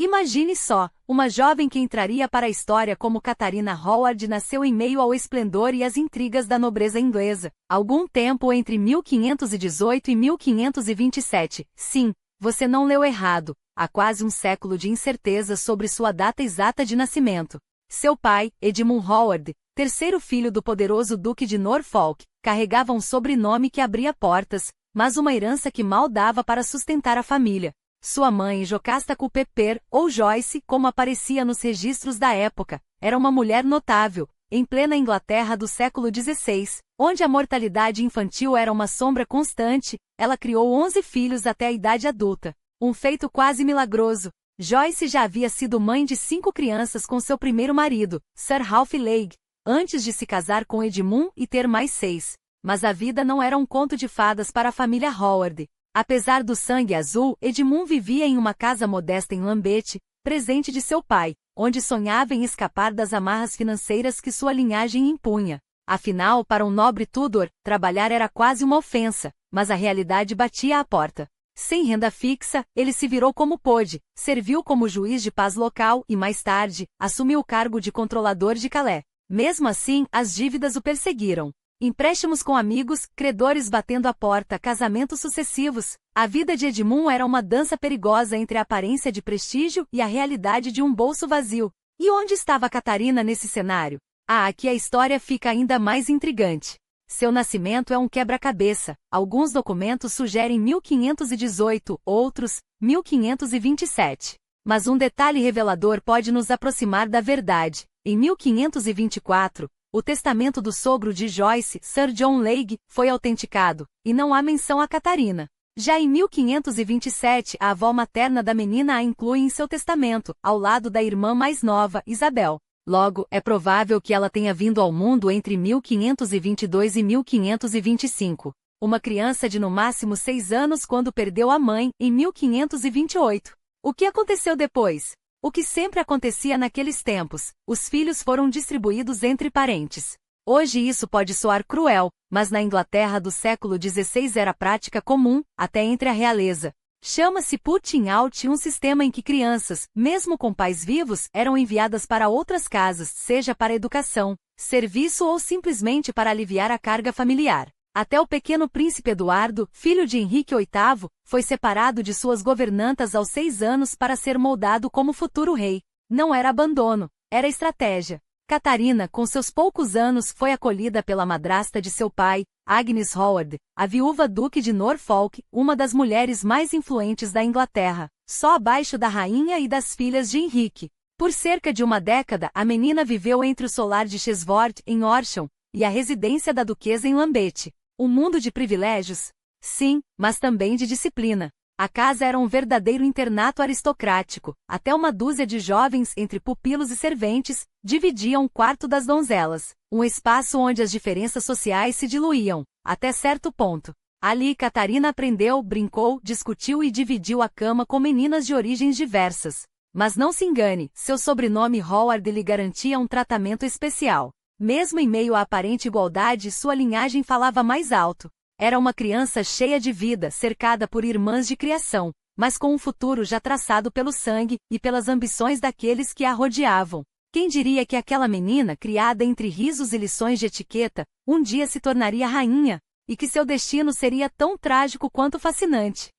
Imagine só, uma jovem que entraria para a história como Catarina Howard nasceu em meio ao esplendor e às intrigas da nobreza inglesa, algum tempo entre 1518 e 1527. Sim, você não leu errado, há quase um século de incerteza sobre sua data exata de nascimento. Seu pai, Edmund Howard, terceiro filho do poderoso Duque de Norfolk, carregava um sobrenome que abria portas, mas uma herança que mal dava para sustentar a família. Sua mãe, Jocasta Culpeper, ou Joyce, como aparecia nos registros da época, era uma mulher notável, em plena Inglaterra do século XVI, onde a mortalidade infantil era uma sombra constante. Ela criou 11 filhos até a idade adulta, um feito quase milagroso. Joyce já havia sido mãe de 5 crianças com seu primeiro marido, Sir Ralph Legge, antes de se casar com Edmund e ter mais 6. Mas a vida não era um conto de fadas para a família Howard. Apesar do sangue azul, Edmund vivia em uma casa modesta em Lambeth, presente de seu pai, onde sonhava em escapar das amarras financeiras que sua linhagem impunha. Afinal, para um nobre Tudor, trabalhar era quase uma ofensa, mas a realidade batia à porta. Sem renda fixa, ele se virou como pôde, serviu como juiz de paz local e, mais tarde, assumiu o cargo de controlador de Calais. Mesmo assim, as dívidas o perseguiram. Empréstimos com amigos, credores batendo à porta, casamentos sucessivos. A vida de Edmund era uma dança perigosa entre a aparência de prestígio e a realidade de um bolso vazio. E onde estava Catarina nesse cenário? Aqui a história fica ainda mais intrigante. Seu nascimento é um quebra-cabeça. Alguns documentos sugerem 1518, outros, 1527. Mas um detalhe revelador pode nos aproximar da verdade. Em 1524, o testamento do sogro de Joyce, Sir John Legge, foi autenticado, e não há menção a Catarina. Já em 1527, a avó materna da menina a inclui em seu testamento, ao lado da irmã mais nova, Isabel. Logo, é provável que ela tenha vindo ao mundo entre 1522 e 1525. Uma criança de no máximo 6 anos quando perdeu a mãe, em 1528. O que aconteceu depois? O que sempre acontecia naqueles tempos, os filhos foram distribuídos entre parentes. Hoje isso pode soar cruel, mas na Inglaterra do século XVI era prática comum, até entre a realeza. Chama-se putting out, um sistema em que crianças, mesmo com pais vivos, eram enviadas para outras casas, seja para educação, serviço ou simplesmente para aliviar a carga familiar. Até o pequeno príncipe Eduardo, filho de Henrique VIII, foi separado de suas governantas aos 6 anos para ser moldado como futuro rei. Não era abandono, era estratégia. Catarina, com seus poucos anos, foi acolhida pela madrasta de seu pai, Agnes Howard, a viúva Duque de Norfolk, uma das mulheres mais influentes da Inglaterra, só abaixo da rainha e das filhas de Henrique. Por cerca de uma década, a menina viveu entre o solar de Chesworth, em Horsham, e a residência da duquesa em Lambeth. Um mundo de privilégios? Sim, mas também de disciplina. A casa era um verdadeiro internato aristocrático. Até uma dúzia de jovens, entre pupilos e serventes, dividiam o quarto das donzelas, um espaço onde as diferenças sociais se diluíam, até certo ponto. Ali Catarina aprendeu, brincou, discutiu e dividiu a cama com meninas de origens diversas. Mas não se engane, seu sobrenome Howard lhe garantia um tratamento especial. Mesmo em meio à aparente igualdade, sua linhagem falava mais alto. Era uma criança cheia de vida, cercada por irmãs de criação, mas com um futuro já traçado pelo sangue e pelas ambições daqueles que a rodeavam. Quem diria que aquela menina, criada entre risos e lições de etiqueta, um dia se tornaria rainha, e que seu destino seria tão trágico quanto fascinante?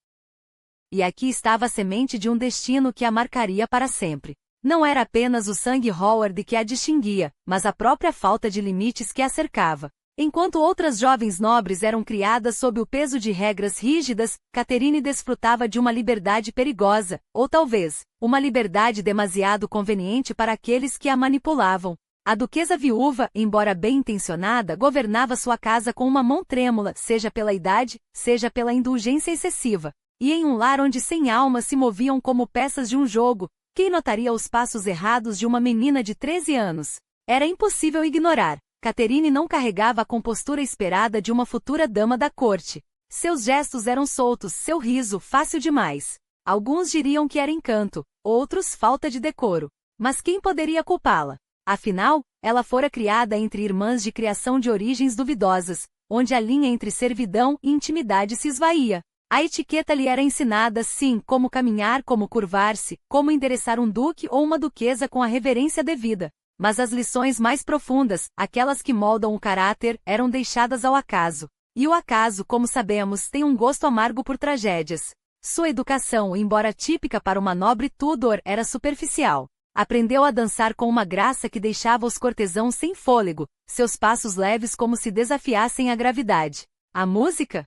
E aqui estava a semente de um destino que a marcaria para sempre. Não era apenas o sangue Howard que a distinguia, mas a própria falta de limites que a cercava. Enquanto outras jovens nobres eram criadas sob o peso de regras rígidas, Catherine desfrutava de uma liberdade perigosa, ou talvez, uma liberdade demasiado conveniente para aqueles que a manipulavam. A duquesa viúva, embora bem-intencionada, governava sua casa com uma mão trêmula, seja pela idade, seja pela indulgência excessiva. E em um lar onde 100 almas se moviam como peças de um jogo, quem notaria os passos errados de uma menina de 13 anos? Era impossível ignorar. Catherine não carregava a compostura esperada de uma futura dama da corte. Seus gestos eram soltos, seu riso fácil demais. Alguns diriam que era encanto, outros falta de decoro. Mas quem poderia culpá-la? Afinal, ela fora criada entre irmãs de criação de origens duvidosas, onde a linha entre servidão e intimidade se esvaía. A etiqueta lhe era ensinada, sim, como caminhar, como curvar-se, como endereçar um duque ou uma duquesa com a reverência devida. Mas as lições mais profundas, aquelas que moldam o caráter, eram deixadas ao acaso. E o acaso, como sabemos, tem um gosto amargo por tragédias. Sua educação, embora típica para uma nobre Tudor, era superficial. Aprendeu a dançar com uma graça que deixava os cortesãos sem fôlego, seus passos leves como se desafiassem a gravidade. A música?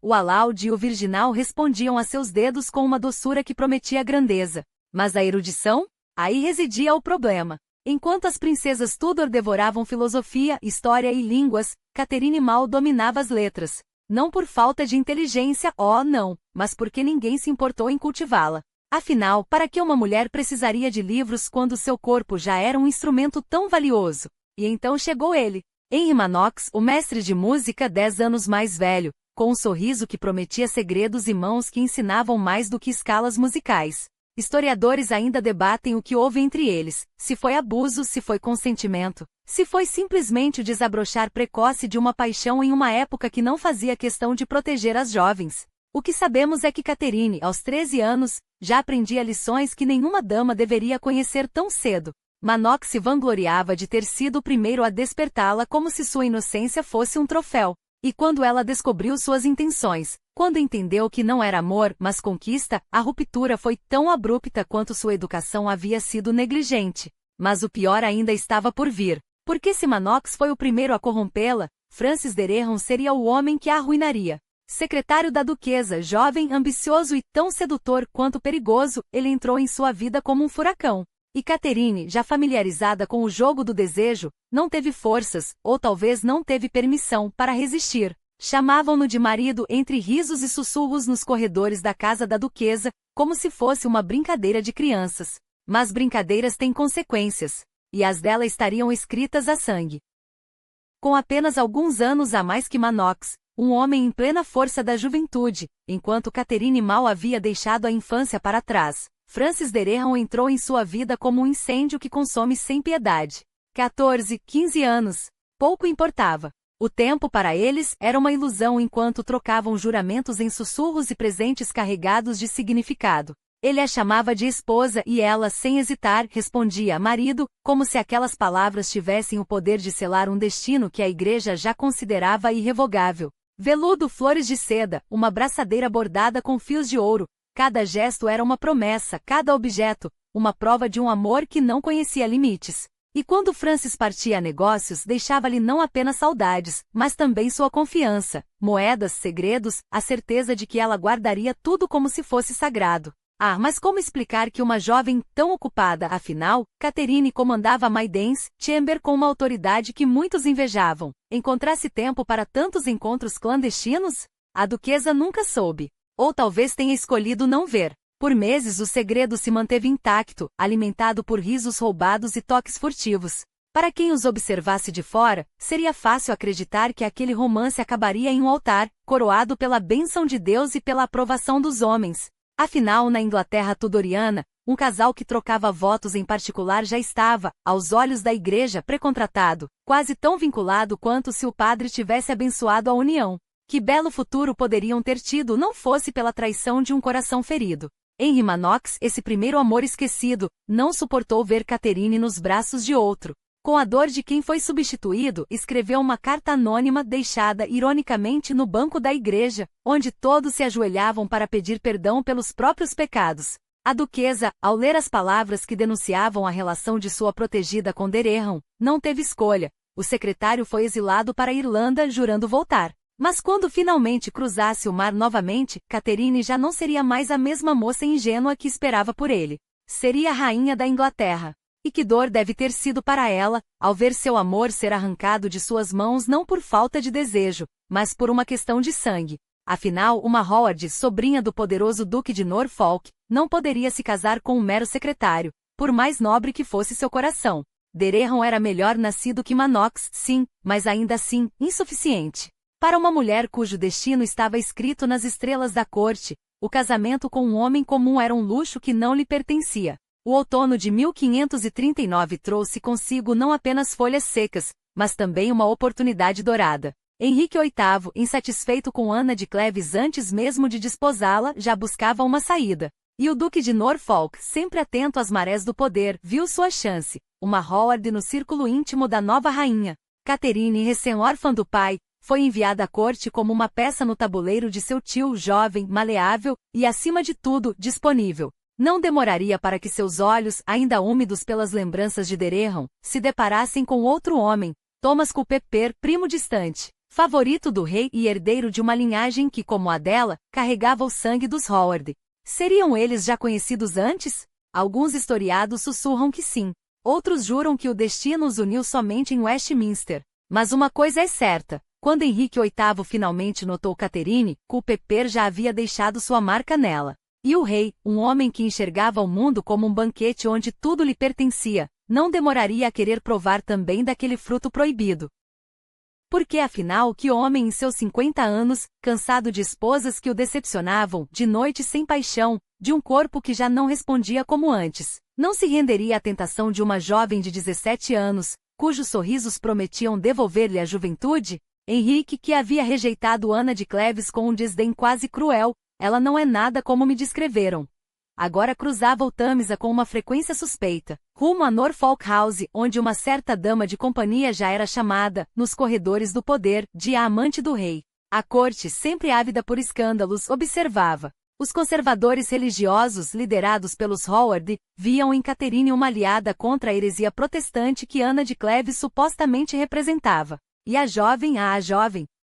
O alaúde e o virginal respondiam a seus dedos com uma doçura que prometia grandeza. Mas a erudição? Aí residia o problema. Enquanto as princesas Tudor devoravam filosofia, história e línguas, Catherine mal dominava as letras. Não por falta de inteligência, não, mas porque ninguém se importou em cultivá-la. Afinal, para que uma mulher precisaria de livros quando seu corpo já era um instrumento tão valioso? E então chegou ele, Henry Manox, o mestre de música 10 anos mais velho, com um sorriso que prometia segredos e mãos que ensinavam mais do que escalas musicais. Historiadores ainda debatem o que houve entre eles, se foi abuso, se foi consentimento, se foi simplesmente o desabrochar precoce de uma paixão em uma época que não fazia questão de proteger as jovens. O que sabemos é que Catherine, aos 13 anos, já aprendia lições que nenhuma dama deveria conhecer tão cedo. Manox se vangloriava de ter sido o primeiro a despertá-la como se sua inocência fosse um troféu. E quando ela descobriu suas intenções, quando entendeu que não era amor, mas conquista, a ruptura foi tão abrupta quanto sua educação havia sido negligente. Mas o pior ainda estava por vir. Porque se Manox foi o primeiro a corrompê-la, Francis Dereham seria o homem que a arruinaria. Secretário da duquesa, jovem, ambicioso e tão sedutor quanto perigoso, ele entrou em sua vida como um furacão. E Catherine, já familiarizada com o jogo do desejo, não teve forças, ou talvez não teve permissão, para resistir. Chamavam-no de marido entre risos e sussurros nos corredores da casa da duquesa, como se fosse uma brincadeira de crianças. Mas brincadeiras têm consequências. E as dela estariam escritas a sangue. Com apenas alguns anos a mais que Manox, um homem em plena força da juventude, enquanto Catherine mal havia deixado a infância para trás, Francis Dereham entrou em sua vida como um incêndio que consome sem piedade. 14, 15 anos. Pouco importava. O tempo para eles era uma ilusão enquanto trocavam juramentos em sussurros e presentes carregados de significado. Ele a chamava de esposa e ela, sem hesitar, respondia marido, como se aquelas palavras tivessem o poder de selar um destino que a igreja já considerava irrevogável. Veludo, flores de seda, uma braçadeira bordada com fios de ouro. Cada gesto era uma promessa, cada objeto, uma prova de um amor que não conhecia limites. E quando Francis partia a negócios, deixava-lhe não apenas saudades, mas também sua confiança, moedas, segredos, a certeza de que ela guardaria tudo como se fosse sagrado. Mas como explicar que uma jovem tão ocupada, afinal, Catherine comandava Maiden's Chamber com uma autoridade que muitos invejavam, encontrasse tempo para tantos encontros clandestinos? A duquesa nunca soube. Ou talvez tenha escolhido não ver. Por meses o segredo se manteve intacto, alimentado por risos roubados e toques furtivos. Para quem os observasse de fora, seria fácil acreditar que aquele romance acabaria em um altar, coroado pela bênção de Deus e pela aprovação dos homens. Afinal, na Inglaterra tudoriana, um casal que trocava votos em particular já estava, aos olhos da igreja, precontratado, quase tão vinculado quanto se o padre tivesse abençoado a união. Que belo futuro poderiam ter tido não fosse pela traição de um coração ferido. Henry Manox, esse primeiro amor esquecido, não suportou ver Catherine nos braços de outro. Com a dor de quem foi substituído, escreveu uma carta anônima deixada ironicamente no banco da igreja, onde todos se ajoelhavam para pedir perdão pelos próprios pecados. A duquesa, ao ler as palavras que denunciavam a relação de sua protegida com Dereham, não teve escolha. O secretário foi exilado para a Irlanda jurando voltar. Mas quando finalmente cruzasse o mar novamente, Catherine já não seria mais a mesma moça ingênua que esperava por ele. Seria a rainha da Inglaterra. E que dor deve ter sido para ela, ao ver seu amor ser arrancado de suas mãos não por falta de desejo, mas por uma questão de sangue. Afinal, uma Howard, sobrinha do poderoso Duque de Norfolk, não poderia se casar com um mero secretário, por mais nobre que fosse seu coração. Dereham era melhor nascido que Manox, sim, mas ainda assim, insuficiente. Para uma mulher cujo destino estava escrito nas estrelas da corte, o casamento com um homem comum era um luxo que não lhe pertencia. O outono de 1539 trouxe consigo não apenas folhas secas, mas também uma oportunidade dourada. Henrique VIII, insatisfeito com Ana de Cleves antes mesmo de desposá-la, já buscava uma saída. E o Duque de Norfolk, sempre atento às marés do poder, viu sua chance, uma Howard no círculo íntimo da nova rainha. Catherine, recém-órfã do pai, foi enviada à corte como uma peça no tabuleiro de seu tio, jovem, maleável e, acima de tudo, disponível. Não demoraria para que seus olhos, ainda úmidos pelas lembranças de Dereham, se deparassem com outro homem, Thomas Culpeper, primo distante, favorito do rei e herdeiro de uma linhagem que, como a dela, carregava o sangue dos Howard. Seriam eles já conhecidos antes? Alguns historiados sussurram que sim. Outros juram que o destino os uniu somente em Westminster. Mas uma coisa é certa. Quando Henrique VIII finalmente notou Catherine, Culpeper já havia deixado sua marca nela. E o rei, um homem que enxergava o mundo como um banquete onde tudo lhe pertencia, não demoraria a querer provar também daquele fruto proibido. Porque afinal, que homem em seus 50 anos, cansado de esposas que o decepcionavam, de noites sem paixão, de um corpo que já não respondia como antes, não se renderia à tentação de uma jovem de 17 anos, cujos sorrisos prometiam devolver-lhe a juventude? Henrique, que havia rejeitado Ana de Cleves com um desdém quase cruel, ela não é nada como me descreveram. Agora cruzava o Tâmisa com uma frequência suspeita, rumo a Norfolk House, onde uma certa dama de companhia já era chamada, nos corredores do poder, de a amante do rei. A corte, sempre ávida por escândalos, observava. Os conservadores religiosos, liderados pelos Howard, viam em Catherine uma aliada contra a heresia protestante que Ana de Cleves supostamente representava. E a jovem,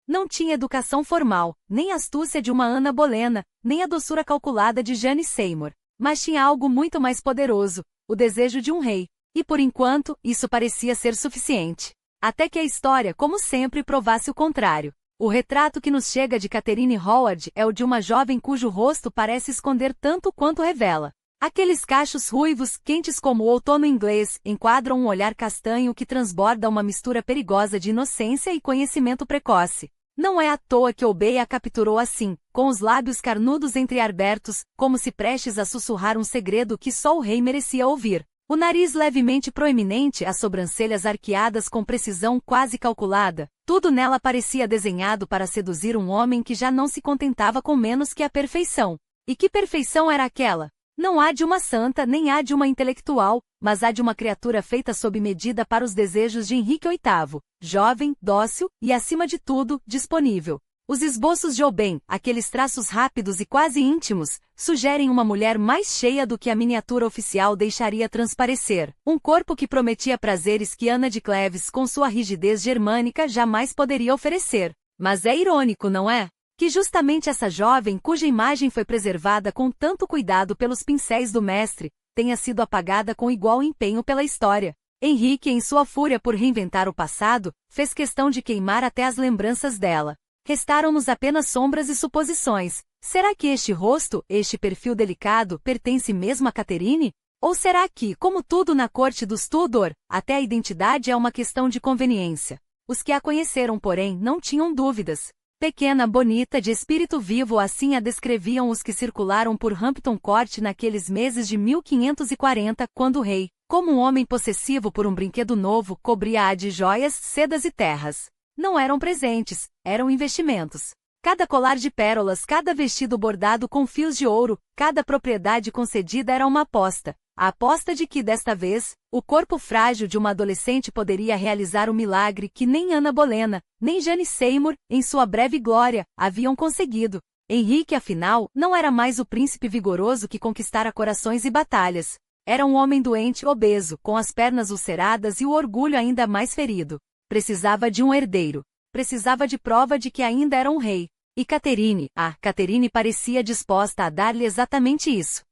não tinha educação formal, nem a astúcia de uma Ana Bolena, nem a doçura calculada de Jane Seymour. Mas tinha algo muito mais poderoso, o desejo de um rei. E por enquanto, isso parecia ser suficiente. Até que a história, como sempre, provasse o contrário. O retrato que nos chega de Catherine Howard é o de uma jovem cujo rosto parece esconder tanto quanto revela. Aqueles cachos ruivos, quentes como o outono inglês, enquadram um olhar castanho que transborda uma mistura perigosa de inocência e conhecimento precoce. Não é à toa que Obeia a capturou assim, com os lábios carnudos entreabertos, como se prestes a sussurrar um segredo que só o rei merecia ouvir. O nariz levemente proeminente, as sobrancelhas arqueadas com precisão quase calculada, tudo nela parecia desenhado para seduzir um homem que já não se contentava com menos que a perfeição. E que perfeição era aquela? Não há de uma santa nem há de uma intelectual, mas há de uma criatura feita sob medida para os desejos de Henrique VIII, jovem, dócil e, acima de tudo, disponível. Os esboços de Oben, aqueles traços rápidos e quase íntimos, sugerem uma mulher mais cheia do que a miniatura oficial deixaria transparecer. Um corpo que prometia prazeres que Ana de Cleves, com sua rigidez germânica, jamais poderia oferecer. Mas é irônico, não é? Que justamente essa jovem, cuja imagem foi preservada com tanto cuidado pelos pincéis do mestre, tenha sido apagada com igual empenho pela história. Henrique, em sua fúria por reinventar o passado, fez questão de queimar até as lembranças dela. Restaram-nos apenas sombras e suposições. Será que este rosto, este perfil delicado, pertence mesmo a Catherine? Ou será que, como tudo na corte dos Tudor, até a identidade é uma questão de conveniência? Os que a conheceram, porém, não tinham dúvidas. Pequena, bonita, de espírito vivo, assim a descreviam os que circularam por Hampton Court naqueles meses de 1540, quando o rei, como um homem possessivo por um brinquedo novo, cobria-a de joias, sedas e terras. Não eram presentes, eram investimentos. Cada colar de pérolas, cada vestido bordado com fios de ouro, cada propriedade concedida era uma aposta. A aposta de que, desta vez, o corpo frágil de uma adolescente poderia realizar o milagre que nem Ana Bolena, nem Jane Seymour, em sua breve glória, haviam conseguido. Henrique, afinal, não era mais o príncipe vigoroso que conquistara corações e batalhas. Era um homem doente, obeso, com as pernas ulceradas e o orgulho ainda mais ferido. Precisava de um herdeiro. Precisava de prova de que ainda era um rei. E Catherine parecia disposta a dar-lhe exatamente isso.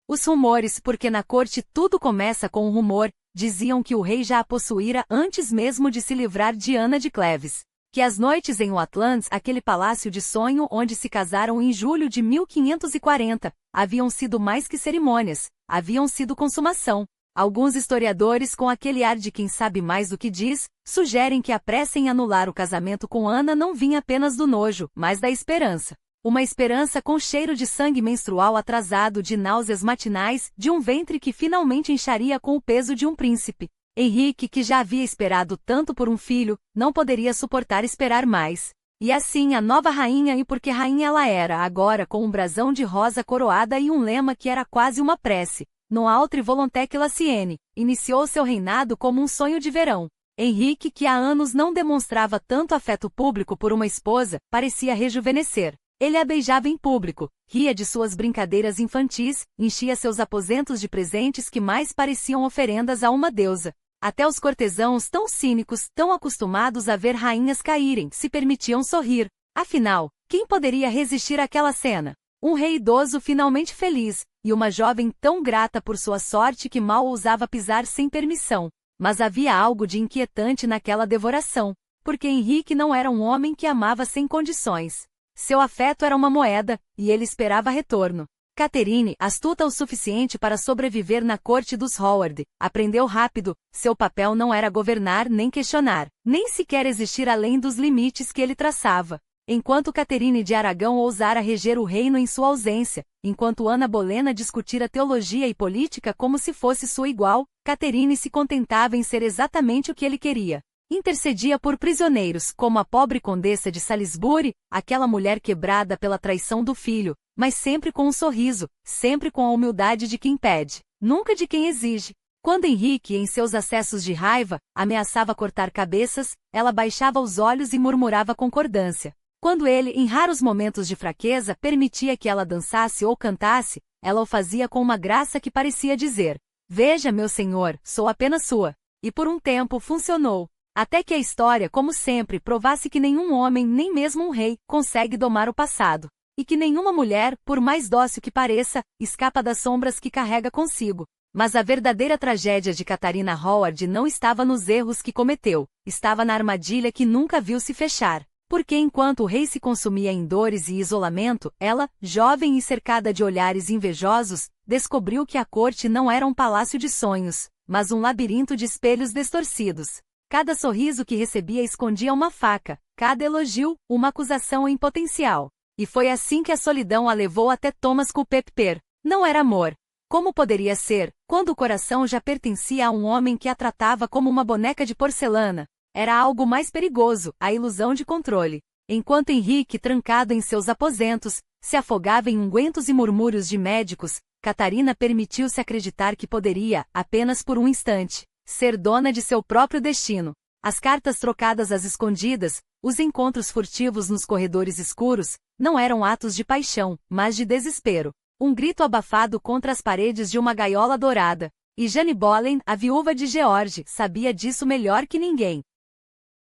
Os rumores, porque na corte tudo começa com um rumor, diziam que o rei já a possuíra antes mesmo de se livrar de Ana de Cleves. Que as noites em Watlands, aquele palácio de sonho onde se casaram em julho de 1540, haviam sido mais que cerimônias, haviam sido consumação. Alguns historiadores, com aquele ar de quem sabe mais do que diz, sugerem que a pressa em anular o casamento com Ana não vinha apenas do nojo, mas da esperança. Uma esperança com cheiro de sangue menstrual atrasado, de náuseas matinais, de um ventre que finalmente incharia com o peso de um príncipe. Henrique, que já havia esperado tanto por um filho, não poderia suportar esperar mais. E assim a nova rainha, e porque rainha ela era, agora com um brasão de rosa coroada e um lema que era quase uma prece, non altre volonté que la sienne, iniciou seu reinado como um sonho de verão. Henrique, que há anos não demonstrava tanto afeto público por uma esposa, parecia rejuvenescer. Ele a beijava em público, ria de suas brincadeiras infantis, enchia seus aposentos de presentes que mais pareciam oferendas a uma deusa. Até os cortesãos tão cínicos, tão acostumados a ver rainhas caírem, se permitiam sorrir. Afinal, quem poderia resistir àquela cena? Um rei idoso finalmente feliz, e uma jovem tão grata por sua sorte que mal ousava pisar sem permissão. Mas havia algo de inquietante naquela devoração, porque Henrique não era um homem que amava sem condições. Seu afeto era uma moeda, e ele esperava retorno. Catherine, astuta o suficiente para sobreviver na corte dos Howard, aprendeu rápido, seu papel não era governar nem questionar, nem sequer existir além dos limites que ele traçava. Enquanto Catherine de Aragão ousara reger o reino em sua ausência, enquanto Ana Bolena discutira teologia e política como se fosse sua igual, Catherine se contentava em ser exatamente o que ele queria. Intercedia por prisioneiros, como a pobre condessa de Salisbury, aquela mulher quebrada pela traição do filho, mas sempre com um sorriso, sempre com a humildade de quem pede, nunca de quem exige. Quando Henrique, em seus acessos de raiva, ameaçava cortar cabeças, ela baixava os olhos e murmurava concordância. Quando ele, em raros momentos de fraqueza, permitia que ela dançasse ou cantasse, ela o fazia com uma graça que parecia dizer: "Veja, meu senhor, sou apenas sua." E por um tempo funcionou. Até que a história, como sempre, provasse que nenhum homem, nem mesmo um rei, consegue domar o passado. E que nenhuma mulher, por mais dócil que pareça, escapa das sombras que carrega consigo. Mas a verdadeira tragédia de Catarina Howard não estava nos erros que cometeu, estava na armadilha que nunca viu se fechar. Porque enquanto o rei se consumia em dores e isolamento, ela, jovem e cercada de olhares invejosos, descobriu que a corte não era um palácio de sonhos, mas um labirinto de espelhos distorcidos. Cada sorriso que recebia escondia uma faca, cada elogio, uma acusação em potencial. E foi assim que a solidão a levou até Thomas Culpeper. Não era amor. Como poderia ser, quando o coração já pertencia a um homem que a tratava como uma boneca de porcelana? Era algo mais perigoso, a ilusão de controle. Enquanto Henrique, trancado em seus aposentos, se afogava em ungüentos e murmúrios de médicos, Catarina permitiu-se acreditar que poderia, apenas por um instante, ser dona de seu próprio destino. As cartas trocadas às escondidas, os encontros furtivos nos corredores escuros, não eram atos de paixão, mas de desespero. Um grito abafado contra as paredes de uma gaiola dourada. E Jane Boleyn, a viúva de George, sabia disso melhor que ninguém.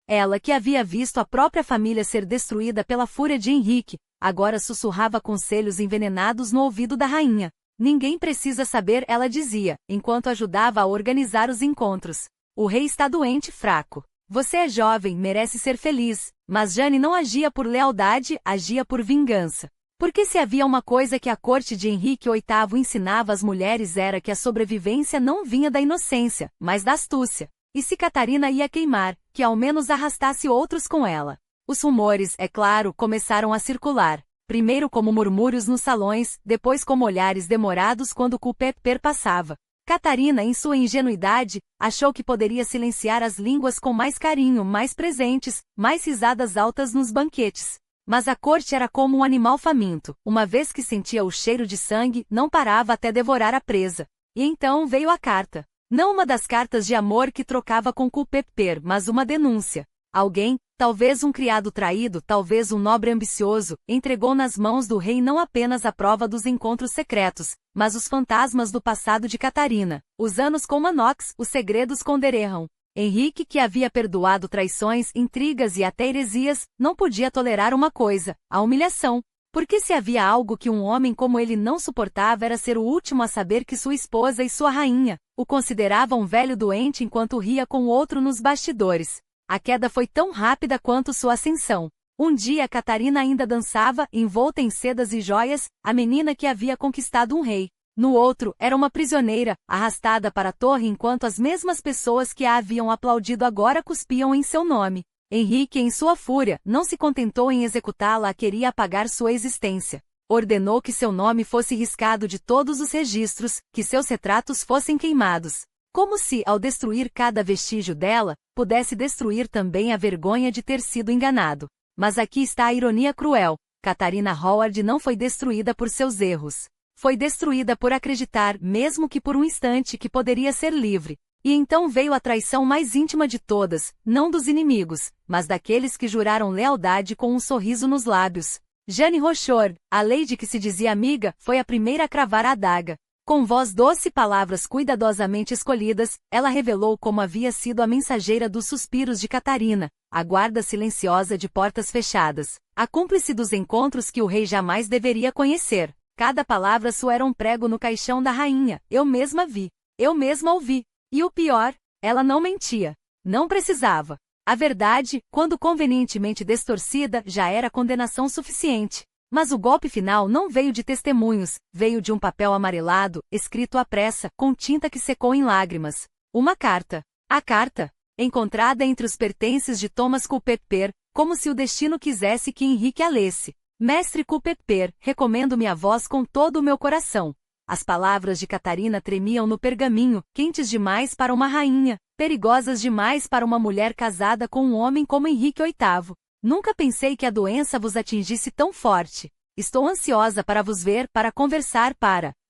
Ela, que havia visto a própria família ser destruída pela fúria de Henrique, agora sussurrava conselhos envenenados no ouvido da rainha. "Ninguém precisa saber", ela dizia, enquanto ajudava a organizar os encontros. "O rei está doente, fraco. Você é jovem, merece ser feliz." Mas Jane não agia por lealdade, agia por vingança. Porque se havia uma coisa que a corte de Henrique VIII ensinava às mulheres era que a sobrevivência não vinha da inocência, mas da astúcia. E se Catarina ia queimar, que ao menos arrastasse outros com ela. Os rumores, é claro, começaram a circular. Primeiro como murmúrios nos salões, depois como olhares demorados quando Culpeper passava. Catarina, em sua ingenuidade, achou que poderia silenciar as línguas com mais carinho, mais presentes, mais risadas altas nos banquetes. Mas a corte era como um animal faminto, uma vez que sentia o cheiro de sangue, não parava até devorar a presa. E então veio a carta. Não uma das cartas de amor que trocava com Culpeper, mas uma denúncia. Alguém, talvez um criado traído, talvez um nobre ambicioso, entregou nas mãos do rei não apenas a prova dos encontros secretos, mas os fantasmas do passado de Catarina, os anos com Manox, os segredos com Dereham. Henrique, que havia perdoado traições, intrigas e até heresias, não podia tolerar uma coisa: a humilhação. Porque se havia algo que um homem como ele não suportava era ser o último a saber que sua esposa e sua rainha o consideravam um velho doente enquanto ria com outro nos bastidores. A queda foi tão rápida quanto sua ascensão. Um dia Catarina ainda dançava, envolta em sedas e joias, a menina que havia conquistado um rei. No outro, era uma prisioneira, arrastada para a torre enquanto as mesmas pessoas que a haviam aplaudido agora cuspiam em seu nome. Henrique, em sua fúria, não se contentou em executá-la, queria apagar sua existência. Ordenou que seu nome fosse riscado de todos os registros, que seus retratos fossem queimados. Como se, ao destruir cada vestígio dela, pudesse destruir também a vergonha de ter sido enganado. Mas aqui está a ironia cruel. Catarina Howard não foi destruída por seus erros. Foi destruída por acreditar, mesmo que por um instante, que poderia ser livre. E então veio a traição mais íntima de todas, não dos inimigos, mas daqueles que juraram lealdade com um sorriso nos lábios. Jeanne Rochefort, a lady que se dizia amiga, foi a primeira a cravar a adaga. Com voz doce e palavras cuidadosamente escolhidas, ela revelou como havia sido a mensageira dos suspiros de Catarina, a guarda silenciosa de portas fechadas, a cúmplice dos encontros que o rei jamais deveria conhecer. Cada palavra sua era um prego no caixão da rainha. Eu mesma vi. Eu mesma ouvi. E o pior, ela não mentia. Não precisava. A verdade, quando convenientemente distorcida, já era condenação suficiente. Mas o golpe final não veio de testemunhos, veio de um papel amarelado, escrito à pressa, com tinta que secou em lágrimas. Uma carta. A carta, encontrada entre os pertences de Thomas Culpeper, como se o destino quisesse que Henrique a lesse. Mestre Culpeper, recomendo-me a vós com todo o meu coração. As palavras de Catarina tremiam no pergaminho, quentes demais para uma rainha, perigosas demais para uma mulher casada com um homem como Henrique VIII. Nunca pensei que a doença vos atingisse tão forte. Estou ansiosa para vos ver, para conversar,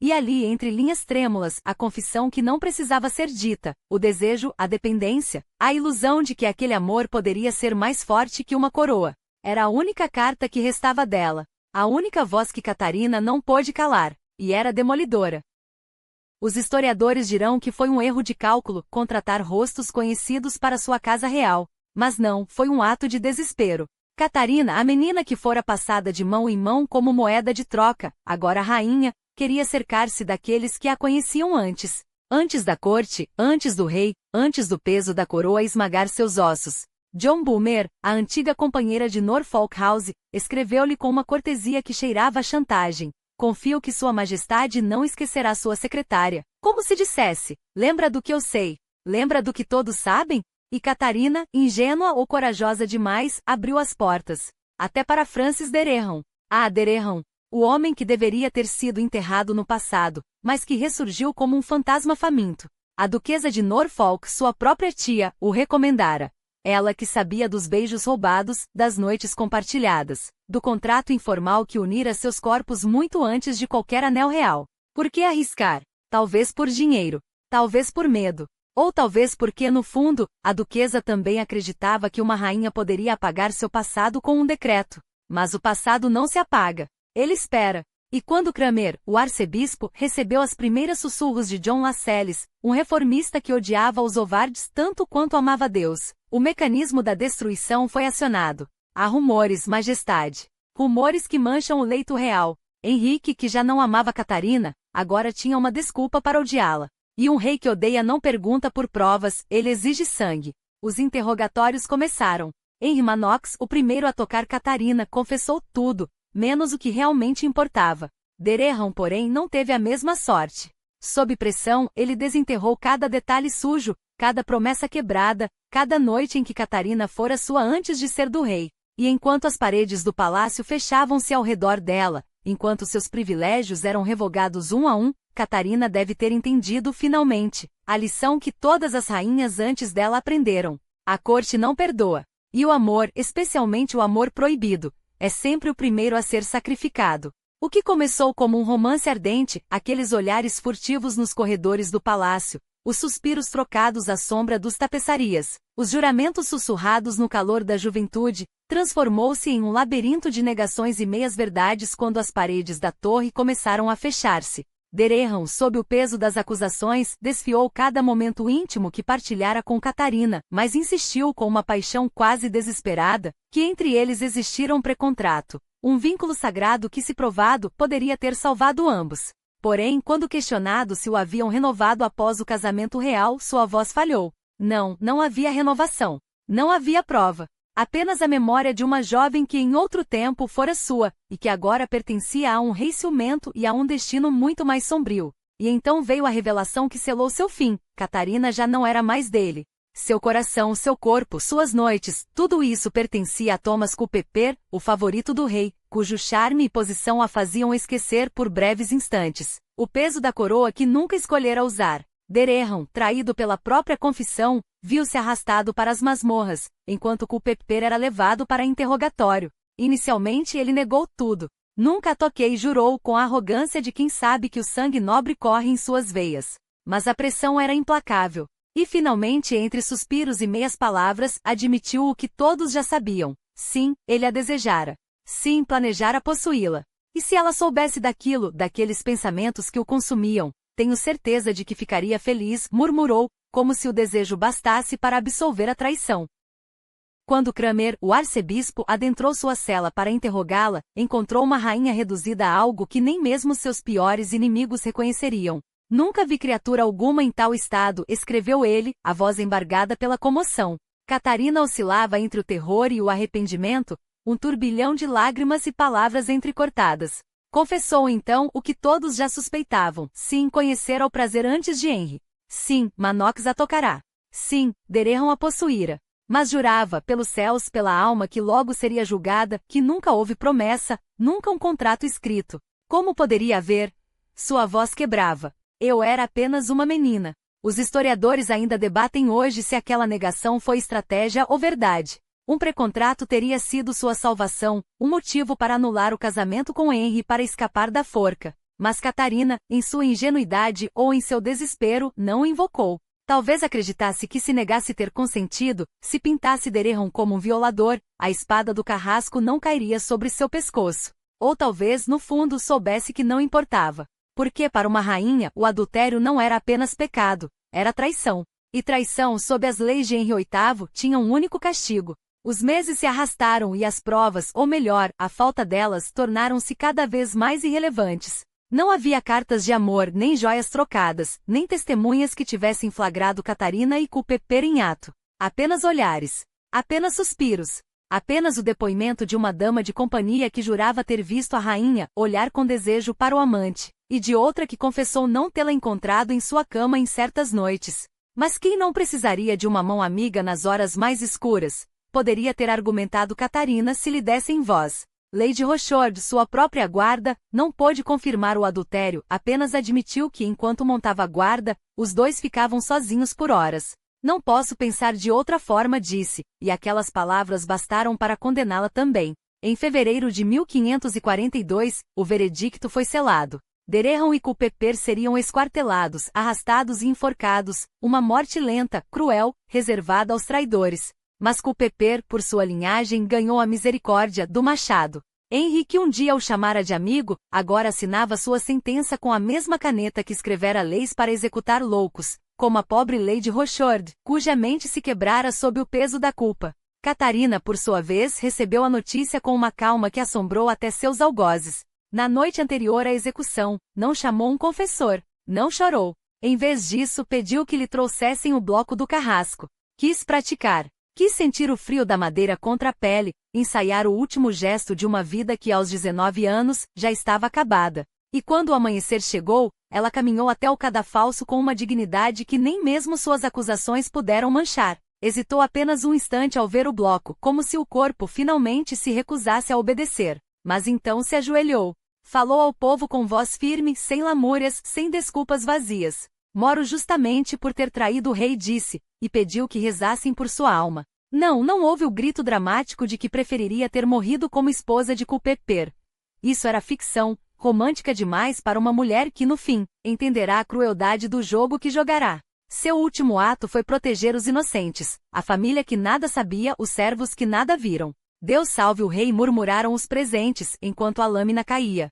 E ali, entre linhas trêmulas, a confissão que não precisava ser dita, o desejo, a dependência, a ilusão de que aquele amor poderia ser mais forte que uma coroa. Era a única carta que restava dela. A única voz que Catarina não pôde calar. E era demolidora. Os historiadores dirão que foi um erro de cálculo contratar rostos conhecidos para sua casa real. Mas não, foi um ato de desespero. Catarina, a menina que fora passada de mão em mão como moeda de troca, agora rainha, queria cercar-se daqueles que a conheciam antes. Antes da corte, antes do rei, antes do peso da coroa esmagar seus ossos. John Bulmer, a antiga companheira de Norfolk House, escreveu-lhe com uma cortesia que cheirava a chantagem. Confio que Sua Majestade não esquecerá sua secretária. Como se dissesse, lembra do que eu sei, lembra do que todos sabem? E Catarina, ingênua ou corajosa demais, abriu as portas. Até para Francis Dereham. Ah, Dereham, o homem que deveria ter sido enterrado no passado, mas que ressurgiu como um fantasma faminto. A duquesa de Norfolk, sua própria tia, o recomendara. Ela que sabia dos beijos roubados, das noites compartilhadas, do contrato informal que unira seus corpos muito antes de qualquer anel real. Por que arriscar? Talvez por dinheiro. Talvez por medo. Ou talvez porque, no fundo, a duquesa também acreditava que uma rainha poderia apagar seu passado com um decreto. Mas o passado não se apaga. Ele espera. E quando Cranmer, o arcebispo, recebeu as primeiras sussurros de John Lascelles, um reformista que odiava os Howards tanto quanto amava Deus, o mecanismo da destruição foi acionado. Há rumores, majestade. Rumores que mancham o leito real. Henrique, que já não amava Catarina, agora tinha uma desculpa para odiá-la. E um rei que odeia não pergunta por provas, ele exige sangue. Os interrogatórios começaram. Henry Manox, o primeiro a tocar Catarina, confessou tudo, menos o que realmente importava. Dereham, porém, não teve a mesma sorte. Sob pressão, ele desenterrou cada detalhe sujo, cada promessa quebrada, cada noite em que Catarina fora sua antes de ser do rei. E enquanto as paredes do palácio fechavam-se ao redor dela, enquanto seus privilégios eram revogados um a um, Catarina deve ter entendido finalmente a lição que todas as rainhas antes dela aprenderam. A corte não perdoa. E o amor, especialmente o amor proibido, é sempre o primeiro a ser sacrificado. O que começou como um romance ardente, aqueles olhares furtivos nos corredores do palácio, os suspiros trocados à sombra dos tapeçarias, os juramentos sussurrados no calor da juventude, transformou-se em um labirinto de negações e meias-verdades quando as paredes da torre começaram a fechar-se. Dereham, sob o peso das acusações, desfiou cada momento íntimo que partilhara com Catarina, mas insistiu com uma paixão quase desesperada, que entre eles existira um pré-contrato, um vínculo sagrado que, se provado, poderia ter salvado ambos. Porém, quando questionado se o haviam renovado após o casamento real, sua voz falhou. Não, não havia renovação. Não havia prova. Apenas a memória de uma jovem que em outro tempo fora sua, e que agora pertencia a um rei ciumento e a um destino muito mais sombrio. E então veio a revelação que selou seu fim. Catarina já não era mais dele. Seu coração, seu corpo, suas noites, tudo isso pertencia a Thomas Culpeper, o favorito do rei, cujo charme e posição a faziam esquecer por breves instantes o peso da coroa que nunca escolhera usar. Derehan, traído pela própria confissão, viu-se arrastado para as masmorras, enquanto Culpeper era levado para interrogatório. Inicialmente ele negou tudo. Nunca a toquei, jurou com a arrogância de quem sabe que o sangue nobre corre em suas veias. Mas a pressão era implacável. E finalmente, entre suspiros e meias palavras, admitiu o que todos já sabiam. Sim, ele a desejara. Sim, planejara possuí-la. E se ela soubesse daquilo, daqueles pensamentos que o consumiam? Tenho certeza de que ficaria feliz, murmurou, como se o desejo bastasse para absolver a traição. Quando Kramer, o arcebispo, adentrou sua cela para interrogá-la, encontrou uma rainha reduzida a algo que nem mesmo seus piores inimigos reconheceriam. Nunca vi criatura alguma em tal estado, escreveu ele, a voz embargada pela comoção. Catarina oscilava entre o terror e o arrependimento, um turbilhão de lágrimas e palavras entrecortadas. Confessou então o que todos já suspeitavam. Sim, conhecera o prazer antes de Henry. Sim, Manox a tocará. Sim, Derehan a possuíra. Mas jurava, pelos céus, pela alma que logo seria julgada, que nunca houve promessa, nunca um contrato escrito. Como poderia haver? Sua voz quebrava. Eu era apenas uma menina. Os historiadores ainda debatem hoje se aquela negação foi estratégia ou verdade. Um precontrato teria sido sua salvação, um motivo para anular o casamento com Henry para escapar da forca. Mas Catarina, em sua ingenuidade ou em seu desespero, não o invocou. Talvez acreditasse que se negasse ter consentido, se pintasse Derehan como um violador, a espada do carrasco não cairia sobre seu pescoço. Ou talvez, no fundo, soubesse que não importava. Porque para uma rainha, o adultério não era apenas pecado, era traição. E traição, sob as leis de Henry VIII, tinha um único castigo. Os meses se arrastaram e as provas, ou melhor, a falta delas, tornaram-se cada vez mais irrelevantes. Não havia cartas de amor, nem joias trocadas, nem testemunhas que tivessem flagrado Catarina e Culpeper em ato. Apenas olhares. Apenas suspiros. Apenas o depoimento de uma dama de companhia que jurava ter visto a rainha olhar com desejo para o amante, e de outra que confessou não tê-la encontrado em sua cama em certas noites. Mas quem não precisaria de uma mão amiga nas horas mais escuras? Poderia ter argumentado Catarina se lhe dessem voz. Lady Rochford, sua própria guarda, não pôde confirmar o adultério, apenas admitiu que enquanto montava a guarda, os dois ficavam sozinhos por horas. Não posso pensar de outra forma, disse, e aquelas palavras bastaram para condená-la também. Em fevereiro de 1542, o veredicto foi selado. Derehan e Culpeper seriam esquartelados, arrastados e enforcados, uma morte lenta, cruel, reservada aos traidores. Mas Culpeper, por sua linhagem, ganhou a misericórdia do machado. Henry, que um dia o chamara de amigo, agora assinava sua sentença com a mesma caneta que escrevera leis para executar loucos, como a pobre Lady Rochford, cuja mente se quebrara sob o peso da culpa. Catarina, por sua vez, recebeu a notícia com uma calma que assombrou até seus algozes. Na noite anterior à execução, não chamou um confessor, não chorou. Em vez disso, pediu que lhe trouxessem o bloco do carrasco. Quis praticar. Quis sentir o frio da madeira contra a pele, ensaiar o último gesto de uma vida que aos 19 anos, já estava acabada. E quando o amanhecer chegou, ela caminhou até o cadafalso com uma dignidade que nem mesmo suas acusações puderam manchar. Hesitou apenas um instante ao ver o bloco, como se o corpo finalmente se recusasse a obedecer. Mas então se ajoelhou. Falou ao povo com voz firme, sem lamúrias, sem desculpas vazias. Moro justamente por ter traído o rei, disse, e pediu que rezassem por sua alma. Não houve o grito dramático de que preferiria ter morrido como esposa de Culpeper. Isso era ficção, romântica demais para uma mulher que, no fim, entenderá a crueldade do jogo que jogará. Seu último ato foi proteger os inocentes, a família que nada sabia, os servos que nada viram. Deus salve o rei, murmuraram os presentes, enquanto a lâmina caía.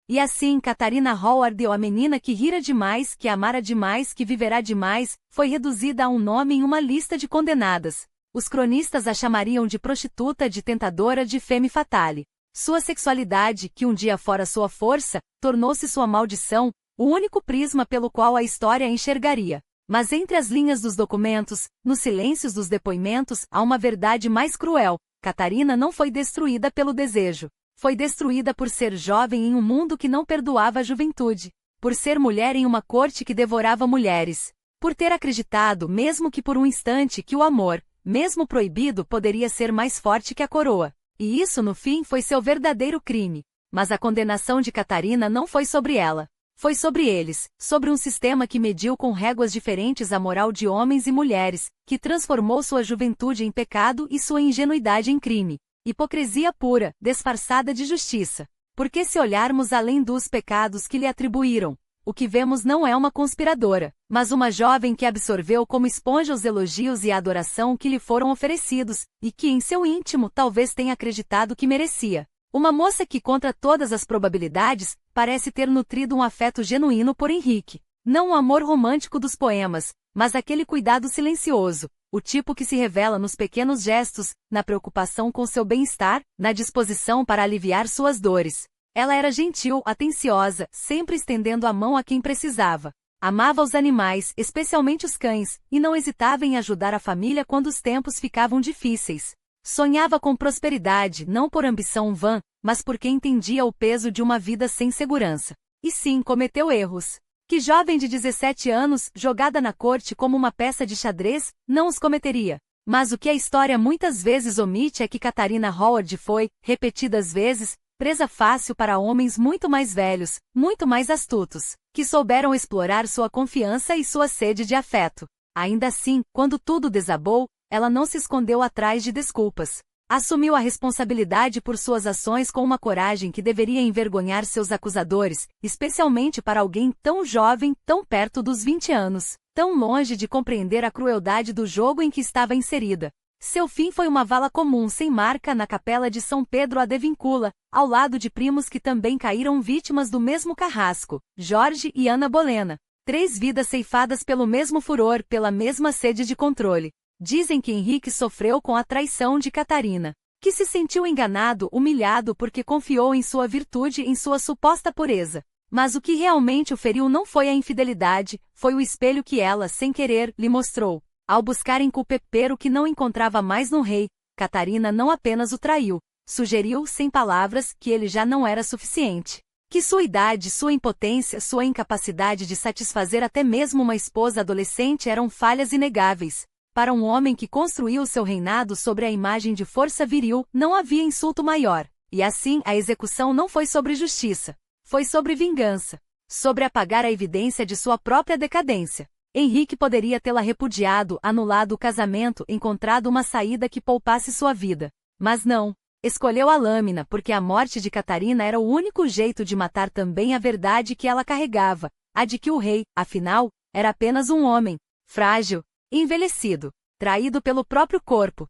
E assim, Catarina Howard, ou a menina que rira demais, que amara demais, que viverá demais, foi reduzida a um nome em uma lista de condenadas. Os cronistas a chamariam de prostituta, de tentadora, de femme fatale. Sua sexualidade, que um dia fora sua força, tornou-se sua maldição, o único prisma pelo qual a história a enxergaria. Mas entre as linhas dos documentos, nos silêncios dos depoimentos, há uma verdade mais cruel. Catarina não foi destruída pelo desejo. Foi destruída por ser jovem em um mundo que não perdoava a juventude. Por ser mulher em uma corte que devorava mulheres. Por ter acreditado, mesmo que por um instante, que o amor, mesmo proibido, poderia ser mais forte que a coroa. E isso, no fim, foi seu verdadeiro crime. Mas a condenação de Catarina não foi sobre ela. Foi sobre eles, sobre um sistema que mediu com réguas diferentes a moral de homens e mulheres, que transformou sua juventude em pecado e sua ingenuidade em crime. Hipocrisia pura, disfarçada de justiça. Porque se olharmos além dos pecados que lhe atribuíram, o que vemos não é uma conspiradora, mas uma jovem que absorveu como esponja os elogios e a adoração que lhe foram oferecidos, e que em seu íntimo talvez tenha acreditado que merecia. Uma moça que, contra todas as probabilidades, parece ter nutrido um afeto genuíno por Henrique. Não o amor romântico dos poemas, mas aquele cuidado silencioso, o tipo que se revela nos pequenos gestos, na preocupação com seu bem-estar, na disposição para aliviar suas dores. Ela era gentil, atenciosa, sempre estendendo a mão a quem precisava. Amava os animais, especialmente os cães, e não hesitava em ajudar a família quando os tempos ficavam difíceis. Sonhava com prosperidade, não por ambição vã, mas porque entendia o peso de uma vida sem segurança. E sim, cometeu erros. Que jovem de 17 anos, jogada na corte como uma peça de xadrez, não os cometeria? Mas o que a história muitas vezes omite é que Catarina Howard foi, repetidas vezes, presa fácil para homens muito mais velhos, muito mais astutos, que souberam explorar sua confiança e sua sede de afeto. Ainda assim, quando tudo desabou, ela não se escondeu atrás de desculpas. Assumiu a responsabilidade por suas ações com uma coragem que deveria envergonhar seus acusadores, especialmente para alguém tão jovem, tão perto dos 20 anos, tão longe de compreender a crueldade do jogo em que estava inserida. Seu fim foi uma vala comum sem marca na capela de São Pedro a de Vincula, ao lado de primos que também caíram vítimas do mesmo carrasco, Jorge e Ana Bolena. 3 vidas ceifadas pelo mesmo furor, pela mesma sede de controle. Dizem que Henrique sofreu com a traição de Catarina, que se sentiu enganado, humilhado porque confiou em sua virtude, em sua suposta pureza. Mas o que realmente o feriu não foi a infidelidade, foi o espelho que ela, sem querer, lhe mostrou. Ao buscar em culpepero o que não encontrava mais no rei, Catarina não apenas o traiu, sugeriu, sem palavras, que ele já não era suficiente. Que sua idade, sua impotência, sua incapacidade de satisfazer até mesmo uma esposa adolescente eram falhas inegáveis. Para um homem que construiu seu reinado sobre a imagem de força viril, não havia insulto maior. E assim, a execução não foi sobre justiça. Foi sobre vingança. Sobre apagar a evidência de sua própria decadência. Henrique poderia tê-la repudiado, anulado o casamento, encontrado uma saída que poupasse sua vida. Mas não. Escolheu a lâmina porque a morte de Catarina era o único jeito de matar também a verdade que ela carregava, a de que o rei, afinal, era apenas um homem, frágil, envelhecido, traído pelo próprio corpo.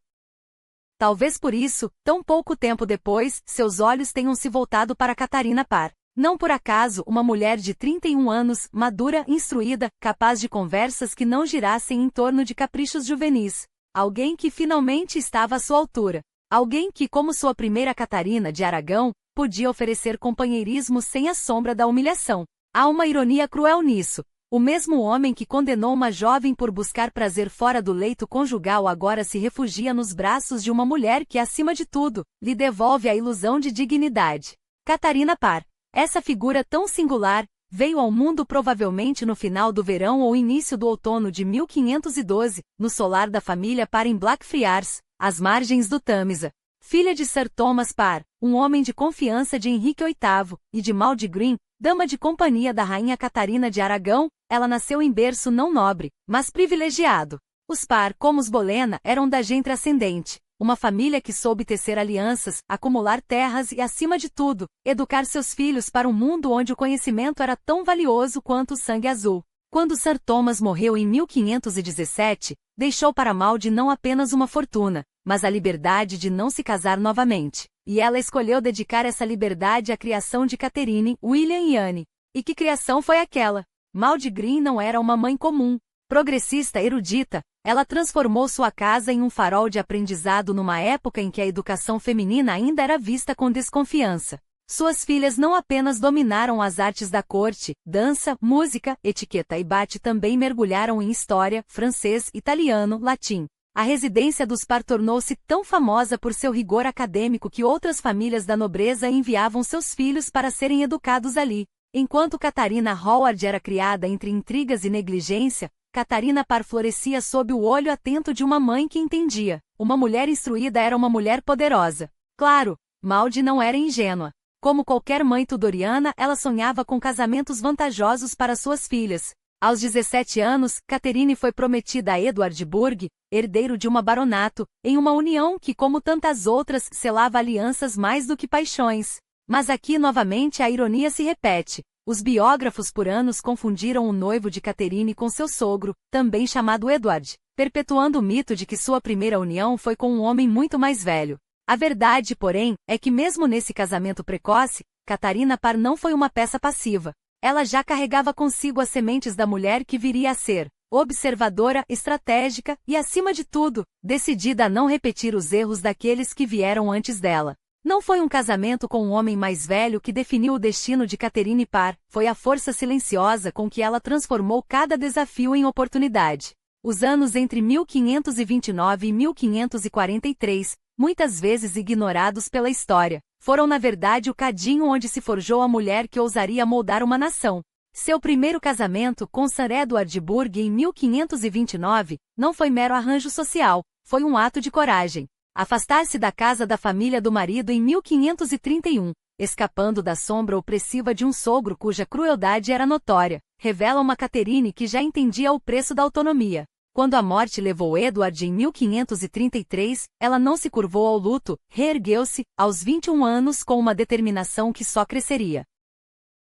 Talvez por isso, tão pouco tempo depois, seus olhos tenham se voltado para Catarina Parr. Não por acaso, uma mulher de 31 anos, madura, instruída, capaz de conversas que não girassem em torno de caprichos juvenis. Alguém que finalmente estava à sua altura. Alguém que, como sua primeira Catarina de Aragão, podia oferecer companheirismo sem a sombra da humilhação. Há uma ironia cruel nisso. O mesmo homem que condenou uma jovem por buscar prazer fora do leito conjugal agora se refugia nos braços de uma mulher que, acima de tudo, lhe devolve a ilusão de dignidade. Catarina Parr. Essa figura tão singular, veio ao mundo provavelmente no final do verão ou início do outono de 1512, no solar da família Parr em Blackfriars, às margens do Tâmisa. Filha de Sir Thomas Parr, um homem de confiança de Henrique VIII, e de Maud Green, dama de companhia da rainha Catarina de Aragão, ela nasceu em berço não nobre, mas privilegiado. Os Parr, como os Bolena, eram da gente ascendente, uma família que soube tecer alianças, acumular terras e, acima de tudo, educar seus filhos para um mundo onde o conhecimento era tão valioso quanto o sangue azul. Quando Sir Thomas morreu em 1517, deixou para Maud não apenas uma fortuna, mas a liberdade de não se casar novamente. E ela escolheu dedicar essa liberdade à criação de Catherine, William e Anne. E que criação foi aquela? Maud Green não era uma mãe comum. Progressista erudita, ela transformou sua casa em um farol de aprendizado numa época em que a educação feminina ainda era vista com desconfiança. Suas filhas não apenas dominaram as artes da corte, dança, música, etiqueta e bate, também mergulharam em história, francês, italiano, latim. A residência dos Parr tornou-se tão famosa por seu rigor acadêmico que outras famílias da nobreza enviavam seus filhos para serem educados ali. Enquanto Catarina Howard era criada entre intrigas e negligência, Catarina Parr florescia sob o olho atento de uma mãe que entendia. Uma mulher instruída era uma mulher poderosa. Claro, Maud não era ingênua. Como qualquer mãe tudoriana, ela sonhava com casamentos vantajosos para suas filhas. Aos 17 anos, Catherine foi prometida a Edward Burgh, herdeiro de uma baronato, em uma união que, como tantas outras, selava alianças mais do que paixões. Mas aqui novamente a ironia se repete. Os biógrafos por anos confundiram o noivo de Catherine com seu sogro, também chamado Edward, perpetuando o mito de que sua primeira união foi com um homem muito mais velho. A verdade, porém, é que mesmo nesse casamento precoce, Catarina Parr não foi uma peça passiva. Ela já carregava consigo as sementes da mulher que viria a ser, observadora, estratégica e, acima de tudo, decidida a não repetir os erros daqueles que vieram antes dela. Não foi um casamento com um homem mais velho que definiu o destino de Catherine Parr, foi a força silenciosa com que ela transformou cada desafio em oportunidade. Os anos entre 1529 e 1543, muitas vezes ignorados pela história, foram na verdade o cadinho onde se forjou a mulher que ousaria moldar uma nação. Seu primeiro casamento com Sir Edward Burgh em 1529 não foi mero arranjo social, foi um ato de coragem. Afastar-se da casa da família do marido em 1531, escapando da sombra opressiva de um sogro cuja crueldade era notória, revela uma Catherine que já entendia o preço da autonomia. Quando a morte levou Edward em 1533, ela não se curvou ao luto, reergueu-se, aos 21 anos com uma determinação que só cresceria.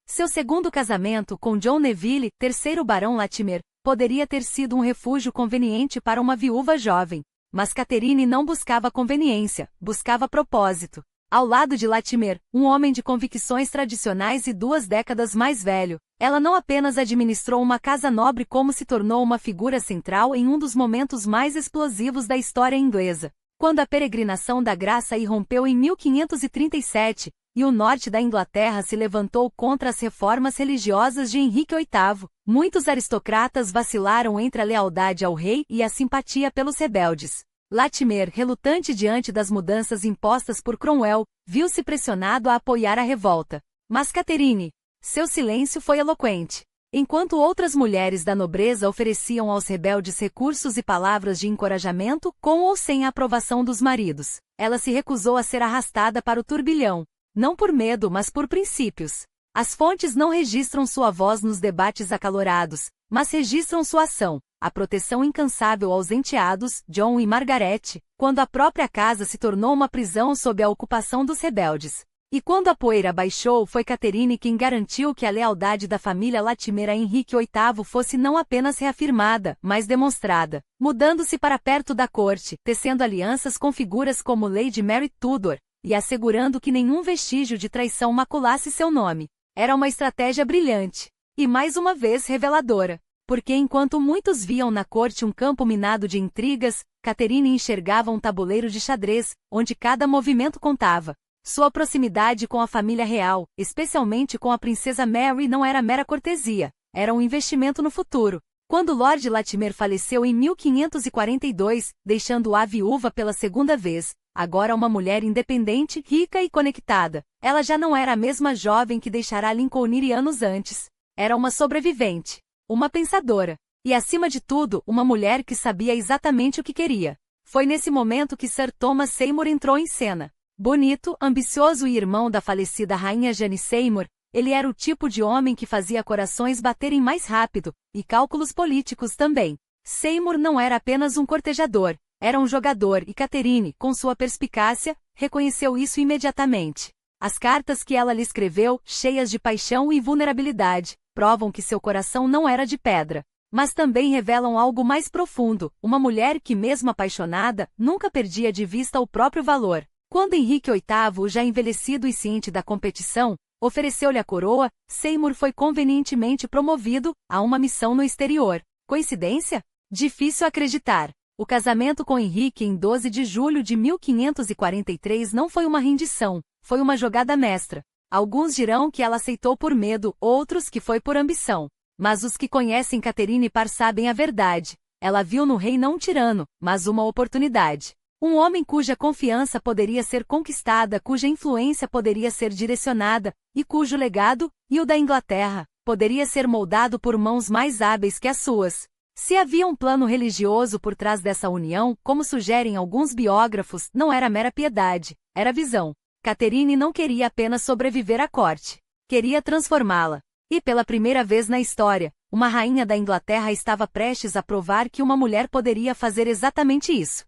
Seu segundo casamento com John Neville, terceiro barão Latimer, poderia ter sido um refúgio conveniente para uma viúva jovem. Mas Catherine não buscava conveniência, buscava propósito. Ao lado de Latimer, um homem de convicções tradicionais e 2 décadas mais velho, ela não apenas administrou uma casa nobre como se tornou uma figura central em um dos momentos mais explosivos da história inglesa. Quando a peregrinação da graça irrompeu em 1537, e o norte da Inglaterra se levantou contra as reformas religiosas de Henrique VIII, muitos aristocratas vacilaram entre a lealdade ao rei e a simpatia pelos rebeldes. Latimer, relutante diante das mudanças impostas por Cromwell, viu-se pressionado a apoiar a revolta. Mas Catherine, seu silêncio foi eloquente. Enquanto outras mulheres da nobreza ofereciam aos rebeldes recursos e palavras de encorajamento, com ou sem a aprovação dos maridos, ela se recusou a ser arrastada para o turbilhão. Não por medo, mas por princípios. As fontes não registram sua voz nos debates acalorados, mas registram sua ação, a proteção incansável aos enteados, John e Margaret, quando a própria casa se tornou uma prisão sob a ocupação dos rebeldes. E quando a poeira baixou, foi Catherine quem garantiu que a lealdade da família Latimer a Henrique VIII fosse não apenas reafirmada, mas demonstrada, mudando-se para perto da corte, tecendo alianças com figuras como Lady Mary Tudor, e assegurando que nenhum vestígio de traição maculasse seu nome. Era uma estratégia brilhante. E mais uma vez reveladora. Porque enquanto muitos viam na corte um campo minado de intrigas, Catherine enxergava um tabuleiro de xadrez, onde cada movimento contava. Sua proximidade com a família real, especialmente com a princesa Mary, não era mera cortesia, era um investimento no futuro. Quando Lord Latimer faleceu em 1542, deixando-a viúva pela segunda vez, agora uma mulher independente, rica e conectada, ela já não era a mesma jovem que deixara Lincolnshire anos antes. Era uma sobrevivente, uma pensadora, e acima de tudo, uma mulher que sabia exatamente o que queria. Foi nesse momento que Sir Thomas Seymour entrou em cena. Bonito, ambicioso e irmão da falecida rainha Jane Seymour, ele era o tipo de homem que fazia corações baterem mais rápido, e cálculos políticos também. Seymour não era apenas um cortejador, era um jogador e Catherine, com sua perspicácia, reconheceu isso imediatamente. As cartas que ela lhe escreveu, cheias de paixão e vulnerabilidade, provam que seu coração não era de pedra. Mas também revelam algo mais profundo, uma mulher que, mesmo apaixonada, nunca perdia de vista o próprio valor. Quando Henrique VIII, já envelhecido e ciente da competição, ofereceu-lhe a coroa, Seymour foi convenientemente promovido a uma missão no exterior. Coincidência? Difícil acreditar. O casamento com Henrique em 12 de julho de 1543 não foi uma rendição, foi uma jogada mestra. Alguns dirão que ela aceitou por medo, outros que foi por ambição. Mas os que conhecem Catherine Parr sabem a verdade. Ela viu no rei não um tirano, mas uma oportunidade. Um homem cuja confiança poderia ser conquistada, cuja influência poderia ser direcionada, e cujo legado, e o da Inglaterra, poderia ser moldado por mãos mais hábeis que as suas. Se havia um plano religioso por trás dessa união, como sugerem alguns biógrafos, não era mera piedade, era visão. Catherine não queria apenas sobreviver à corte. Queria transformá-la. E pela primeira vez na história, uma rainha da Inglaterra estava prestes a provar que uma mulher poderia fazer exatamente isso.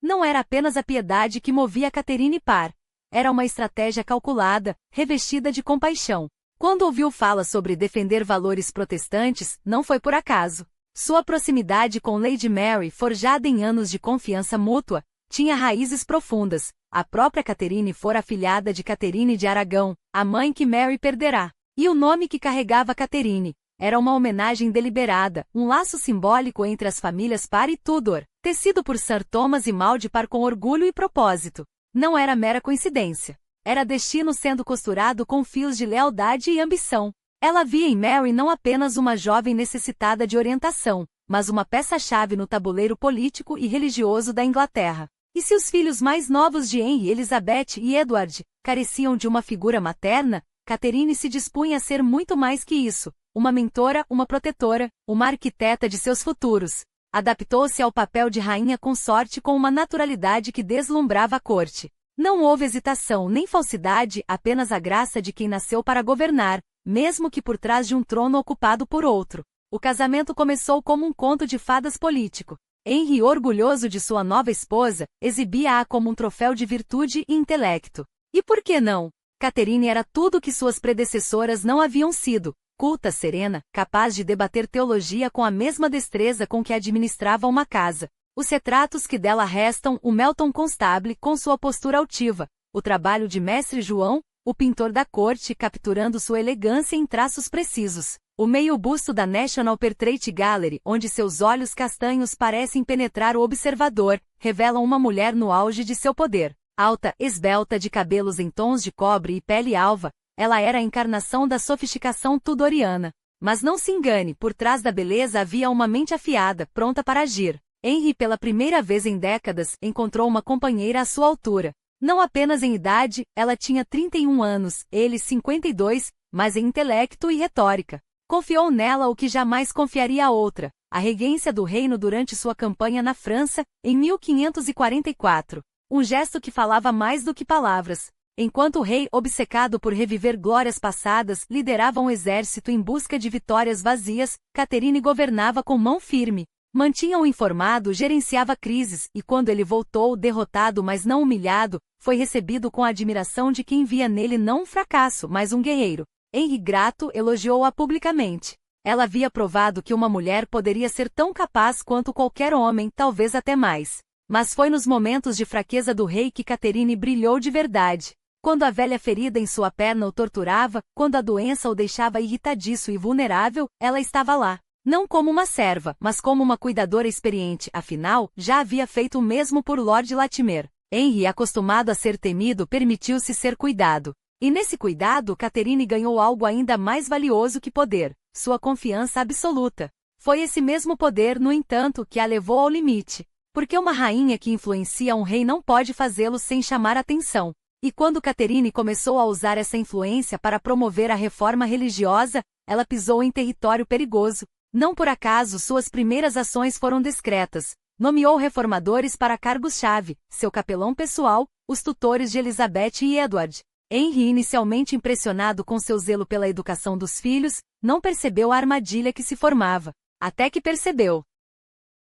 Não era apenas a piedade que movia Catherine Parr. Era uma estratégia calculada, revestida de compaixão. Quando ouviu fala sobre defender valores protestantes, não foi por acaso. Sua proximidade com Lady Mary, forjada em anos de confiança mútua, tinha raízes profundas. A própria Catherine fora afilhada de Catherine de Aragão, a mãe que Mary perderá. E o nome que carregava Catherine era uma homenagem deliberada, um laço simbólico entre as famílias Parr e Tudor, tecido por Sir Thomas e Maud Parr com orgulho e propósito. Não era mera coincidência. Era destino sendo costurado com fios de lealdade e ambição. Ela via em Mary não apenas uma jovem necessitada de orientação, mas uma peça-chave no tabuleiro político e religioso da Inglaterra. E se os filhos mais novos de Henry, Elizabeth e Edward, careciam de uma figura materna, Catherine se dispunha a ser muito mais que isso, uma mentora, uma protetora, uma arquiteta de seus futuros. Adaptou-se ao papel de rainha consorte com uma naturalidade que deslumbrava a corte. Não houve hesitação nem falsidade, apenas a graça de quem nasceu para governar, mesmo que por trás de um trono ocupado por outro. O casamento começou como um conto de fadas político. Henry, orgulhoso de sua nova esposa, exibia-a como um troféu de virtude e intelecto. E por que não? Catherine era tudo o que suas predecessoras não haviam sido. Culta, serena, capaz de debater teologia com a mesma destreza com que administrava uma casa. Os retratos que dela restam, o Melton Constable com sua postura altiva, o trabalho de Mestre João, o pintor da corte capturando sua elegância em traços precisos. O meio-busto da National Portrait Gallery, onde seus olhos castanhos parecem penetrar o observador, revelam uma mulher no auge de seu poder. Alta, esbelta, de cabelos em tons de cobre e pele alva, ela era a encarnação da sofisticação tudoriana. Mas não se engane, por trás da beleza havia uma mente afiada, pronta para agir. Henry, pela primeira vez em décadas, encontrou uma companheira à sua altura. Não apenas em idade, ela tinha 31 anos, ele 52, mas em intelecto e retórica. Confiou nela o que jamais confiaria a outra, a regência do reino durante sua campanha na França, em 1544. Um gesto que falava mais do que palavras. Enquanto o rei, obcecado por reviver glórias passadas, liderava um exército em busca de vitórias vazias, Catherine governava com mão firme. Mantinha-o informado, gerenciava crises, e quando ele voltou derrotado mas não humilhado, foi recebido com a admiração de quem via nele não um fracasso, mas um guerreiro. Henry, grato, elogiou-a publicamente. Ela havia provado que uma mulher poderia ser tão capaz quanto qualquer homem, talvez até mais. Mas foi nos momentos de fraqueza do rei que Catherine brilhou de verdade. Quando a velha ferida em sua perna o torturava, quando a doença o deixava irritadiço e vulnerável, ela estava lá. Não como uma serva, mas como uma cuidadora experiente, afinal, já havia feito o mesmo por Lord Latimer. Henry, acostumado a ser temido, permitiu-se ser cuidado. E nesse cuidado, Catherine ganhou algo ainda mais valioso que poder, sua confiança absoluta. Foi esse mesmo poder, no entanto, que a levou ao limite. Porque uma rainha que influencia um rei não pode fazê-lo sem chamar atenção. E quando Catherine começou a usar essa influência para promover a reforma religiosa, ela pisou em território perigoso. Não por acaso suas primeiras ações foram discretas. Nomeou reformadores para cargos-chave, seu capelão pessoal, os tutores de Elizabeth e Edward. Henry, inicialmente impressionado com seu zelo pela educação dos filhos, não percebeu a armadilha que se formava. Até que percebeu.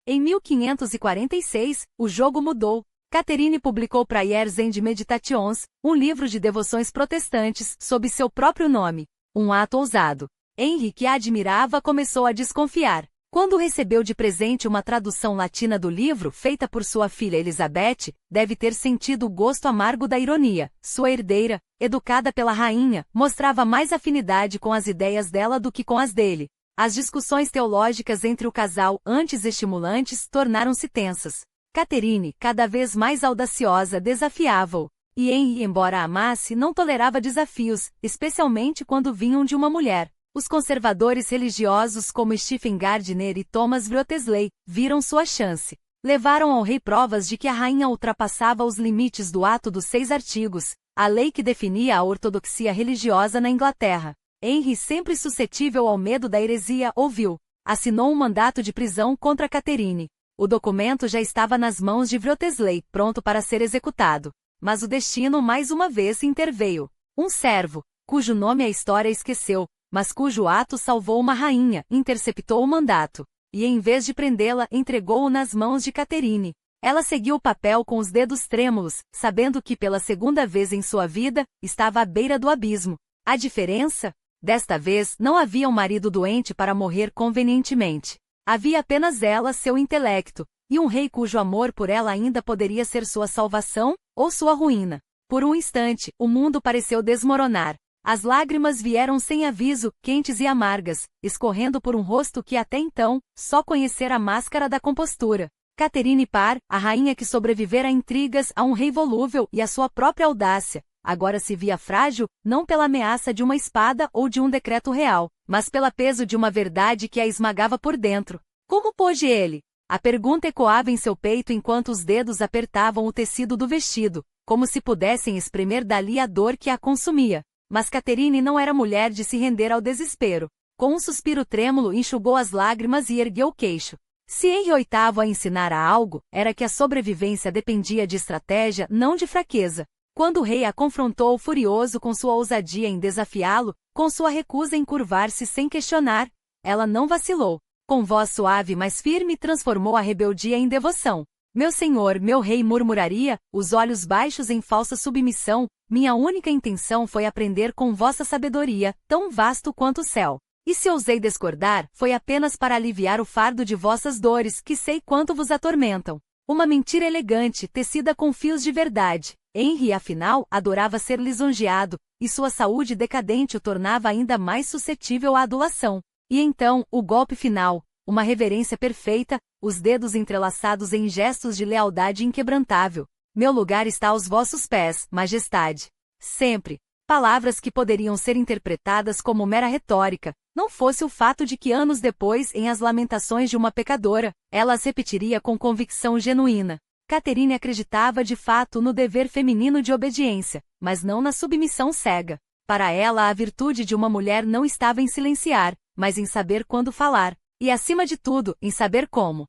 Em 1546, o jogo mudou. Catherine publicou Prayers and Meditations, um livro de devoções protestantes, sob seu próprio nome. Um ato ousado. Henry, que a admirava, começou a desconfiar. Quando recebeu de presente uma tradução latina do livro, feita por sua filha Elizabeth, deve ter sentido o gosto amargo da ironia. Sua herdeira, educada pela rainha, mostrava mais afinidade com as ideias dela do que com as dele. As discussões teológicas entre o casal, antes estimulantes, tornaram-se tensas. Catherine, cada vez mais audaciosa, desafiava-o. E Henry, embora a amasse, não tolerava desafios, especialmente quando vinham de uma mulher. Os conservadores religiosos como Stephen Gardiner e Thomas Wriothesley viram sua chance. Levaram ao rei provas de que a rainha ultrapassava os limites do ato dos 6 artigos, a lei que definia a ortodoxia religiosa na Inglaterra. Henry, sempre suscetível ao medo da heresia, ouviu. Assinou um mandato de prisão contra Catherine. O documento já estava nas mãos de Wriothesley, pronto para ser executado. mas o destino mais uma vez interveio. Um servo, cujo nome a história esqueceu, mas cujo ato salvou uma rainha, interceptou o mandato, e em vez de prendê-la, entregou-o nas mãos de Catherine. Ela seguiu o papel com os dedos trêmulos, sabendo que pela segunda vez em sua vida, estava à beira do abismo. A diferença? Desta vez, não havia um marido doente para morrer convenientemente. Havia apenas ela, seu intelecto, e um rei cujo amor por ela ainda poderia ser sua salvação, ou sua ruína. Por um instante, o mundo pareceu desmoronar. As lágrimas vieram sem aviso, quentes e amargas, escorrendo por um rosto que até então, só conhecera a máscara da compostura. Catherine Parr, a rainha que sobrevivera a intrigas, a um rei volúvel e à sua própria audácia, agora se via frágil, não pela ameaça de uma espada ou de um decreto real, mas pelo peso de uma verdade que a esmagava por dentro. Como pôde ele? A pergunta ecoava em seu peito enquanto os dedos apertavam o tecido do vestido, como se pudessem espremer dali a dor que a consumia. Mas Catherine não era mulher de se render ao desespero. Com um suspiro trêmulo enxugou as lágrimas e ergueu o queixo. Se Henry VIII a ensinara algo, era que a sobrevivência dependia de estratégia, não de fraqueza. Quando o rei a confrontou furioso com sua ousadia em desafiá-lo, com sua recusa em curvar-se sem questionar, ela não vacilou. Com voz suave mas firme transformou a rebeldia em devoção. Meu senhor, meu rei, murmuraria, os olhos baixos em falsa submissão, minha única intenção foi aprender com vossa sabedoria, tão vasto quanto o céu. E se ousei discordar, foi apenas para aliviar o fardo de vossas dores, que sei quanto vos atormentam. Uma mentira elegante, tecida com fios de verdade. Henry, afinal, adorava ser lisonjeado, e sua saúde decadente o tornava ainda mais suscetível à adulação. E então, o golpe final, uma reverência perfeita, os dedos entrelaçados em gestos de lealdade inquebrantável. Meu lugar está aos vossos pés, majestade. Sempre. Palavras que poderiam ser interpretadas como mera retórica, não fosse o fato de que anos depois, em As Lamentações de uma Pecadora, ela as repetiria com convicção genuína. Catherine acreditava de fato no dever feminino de obediência, mas não na submissão cega. Para ela a virtude de uma mulher não estava em silenciar, mas em saber quando falar, e acima de tudo, em saber como.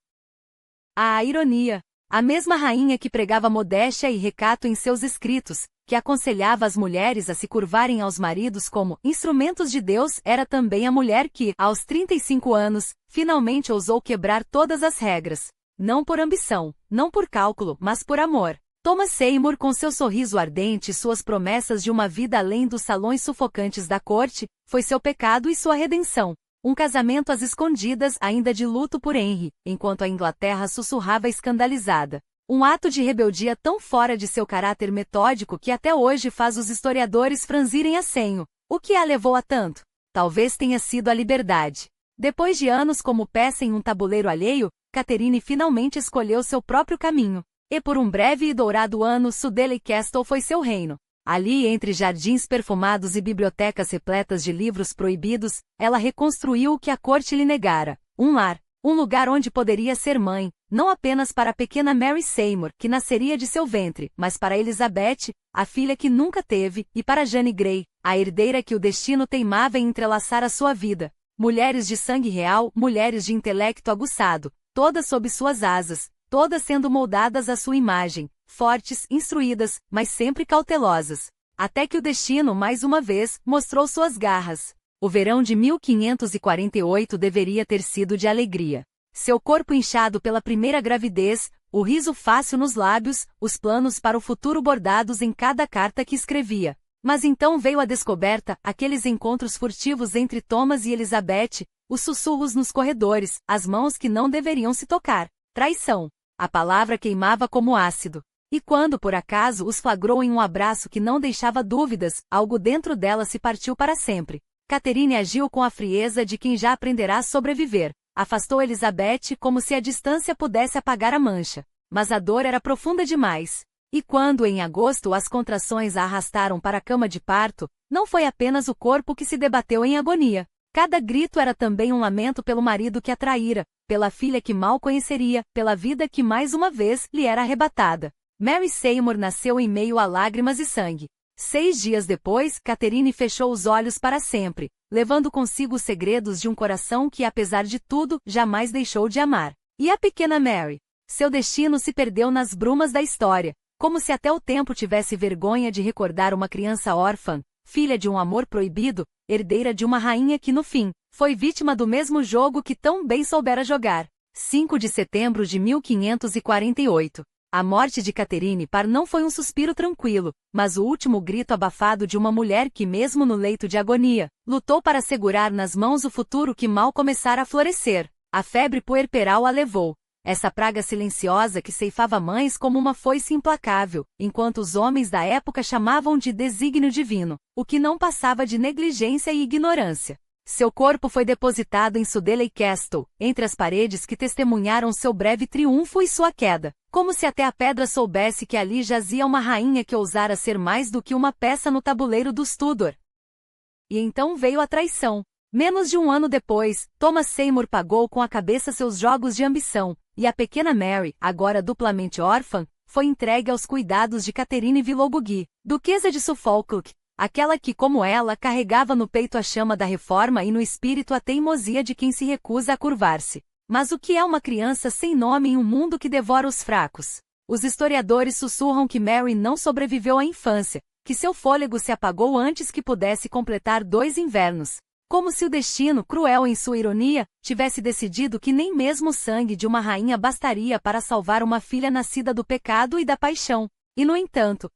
A ironia. A mesma rainha que pregava modéstia e recato em seus escritos, que aconselhava as mulheres a se curvarem aos maridos como instrumentos de Deus, era também a mulher que, aos 35 anos, finalmente ousou quebrar todas as regras. Não por ambição, não por cálculo, mas por amor. Thomas Seymour, com seu sorriso ardente e suas promessas de uma vida além dos salões sufocantes da corte, foi seu pecado e sua redenção. Um casamento às escondidas ainda de luto por Henry, enquanto a Inglaterra sussurrava escandalizada. Um ato de rebeldia tão fora de seu caráter metódico que até hoje faz os historiadores franzirem a senho. O que a levou a tanto? Talvez tenha sido a liberdade. Depois de anos como peça em um tabuleiro alheio, Catherine finalmente escolheu seu próprio caminho. E por um breve e dourado ano Sudeley Castle foi seu reino. Ali, entre jardins perfumados e bibliotecas repletas de livros proibidos, ela reconstruiu o que a corte lhe negara. Um lar. Um lugar onde poderia ser mãe, não apenas para a pequena Mary Seymour, que nasceria de seu ventre, mas para Elizabeth, a filha que nunca teve, e para Jane Grey, a herdeira que o destino teimava em entrelaçar a sua vida. Mulheres de sangue real, mulheres de intelecto aguçado, todas sob suas asas, todas sendo moldadas à sua imagem, fortes, instruídas, mas sempre cautelosas. Até que o destino, mais uma vez, mostrou suas garras. O verão de 1548 deveria ter sido de alegria. Seu corpo inchado pela primeira gravidez, o riso fácil nos lábios, os planos para o futuro bordados em cada carta que escrevia. Mas então veio a descoberta, aqueles encontros furtivos entre Thomas e Elizabeth, os sussurros nos corredores, as mãos que não deveriam se tocar. Traição. A palavra queimava como ácido. E quando por acaso os flagrou em um abraço que não deixava dúvidas, algo dentro dela se partiu para sempre. Catherine agiu com a frieza de quem já aprenderá a sobreviver. Afastou Elizabeth como se a distância pudesse apagar a mancha. Mas a dor era profunda demais. E quando em agosto as contrações a arrastaram para a cama de parto, não foi apenas o corpo que se debateu em agonia. Cada grito era também um lamento pelo marido que a traíra, pela filha que mal conheceria, pela vida que mais uma vez lhe era arrebatada. Mary Seymour nasceu em meio a lágrimas e sangue. 6 dias depois, Catherine fechou os olhos para sempre, levando consigo os segredos de um coração que, apesar de tudo, jamais deixou de amar. E a pequena Mary? Seu destino se perdeu nas brumas da história. como se até o tempo tivesse vergonha de recordar uma criança órfã, filha de um amor proibido, herdeira de uma rainha que no fim, foi vítima do mesmo jogo que tão bem soubera jogar. 5 de setembro de 1548. A morte de Catherine Parr não foi um suspiro tranquilo, mas o último grito abafado de uma mulher que mesmo no leito de agonia, lutou para segurar nas mãos o futuro que mal começara a florescer. A febre puerperal a levou. Essa praga silenciosa que ceifava mães como uma foice implacável, enquanto os homens da época chamavam de desígnio divino, o que não passava de negligência e ignorância. Seu corpo foi depositado em Sudeley Castle, entre as paredes que testemunharam seu breve triunfo e sua queda, como se até a pedra soubesse que ali jazia uma rainha que ousara ser mais do que uma peça no tabuleiro dos Tudor. E então veio a traição. Menos de um ano depois, Thomas Seymour pagou com a cabeça seus jogos de ambição, e a pequena Mary, agora duplamente órfã, foi entregue aos cuidados de Catherine Villogugui, duquesa de Suffolk, aquela que, como ela, carregava no peito a chama da reforma e no espírito a teimosia de quem se recusa a curvar-se. Mas o que é uma criança sem nome em um mundo que devora os fracos? Os historiadores sussurram que Mary não sobreviveu à infância, que seu fôlego se apagou antes que pudesse completar 2 invernos. Como se o destino, cruel em sua ironia, tivesse decidido que nem mesmo o sangue de uma rainha bastaria para salvar uma filha nascida do pecado e da paixão. E no entanto,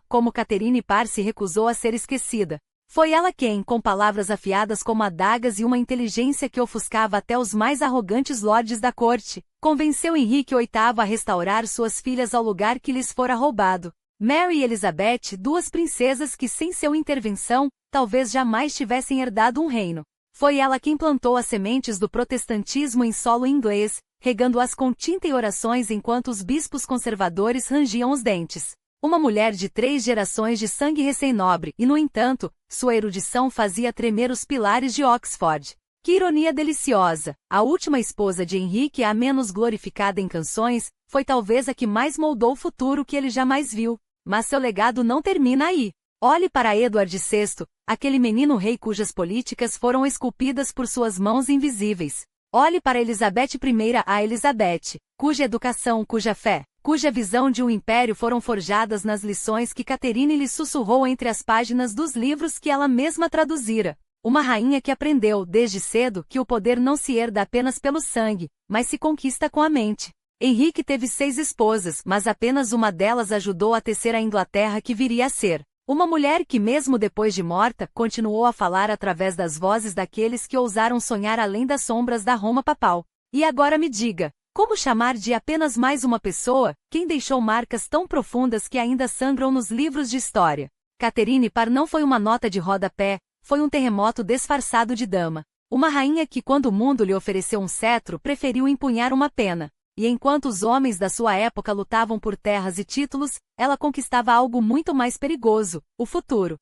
como Catherine Parr se recusou a ser esquecida. Foi ela quem, com palavras afiadas como adagas e uma inteligência que ofuscava até os mais arrogantes lordes da corte, convenceu Henrique VIII a restaurar suas filhas ao lugar que lhes fora roubado. Mary e Elizabeth, 2 princesas que sem sua intervenção, talvez jamais tivessem herdado um reino. Foi ela quem plantou as sementes do protestantismo em solo inglês, regando-as com tinta e orações enquanto os bispos conservadores rangiam os dentes. Uma mulher de 3 gerações de sangue recém-nobre e, no entanto, sua erudição fazia tremer os pilares de Oxford. Que ironia deliciosa! A última esposa de Henrique, a menos glorificada em canções, foi talvez a que mais moldou o futuro que ele jamais viu. Mas seu legado não termina aí. Olhe para Edward VI, aquele menino rei cujas políticas foram esculpidas por suas mãos invisíveis. Olhe para Elizabeth I, a Elizabeth, cuja educação, cuja fé, cuja visão de um império foram forjadas nas lições que Catherine lhe sussurrou entre as páginas dos livros que ela mesma traduzira. Uma rainha que aprendeu, desde cedo, que o poder não se herda apenas pelo sangue, mas se conquista com a mente. Henrique teve 6 esposas, mas apenas uma delas ajudou a tecer a Inglaterra que viria a ser. Uma mulher que, mesmo depois de morta, continuou a falar através das vozes daqueles que ousaram sonhar além das sombras da Roma papal. E agora me diga, como chamar de apenas mais uma pessoa, quem deixou marcas tão profundas que ainda sangram nos livros de história? Catherine Parr não foi uma nota de rodapé, foi um terremoto disfarçado de dama. Uma rainha que, quando o mundo lhe ofereceu um cetro, preferiu empunhar uma pena. E enquanto os homens da sua época lutavam por terras e títulos, ela conquistava algo muito mais perigoso, o futuro.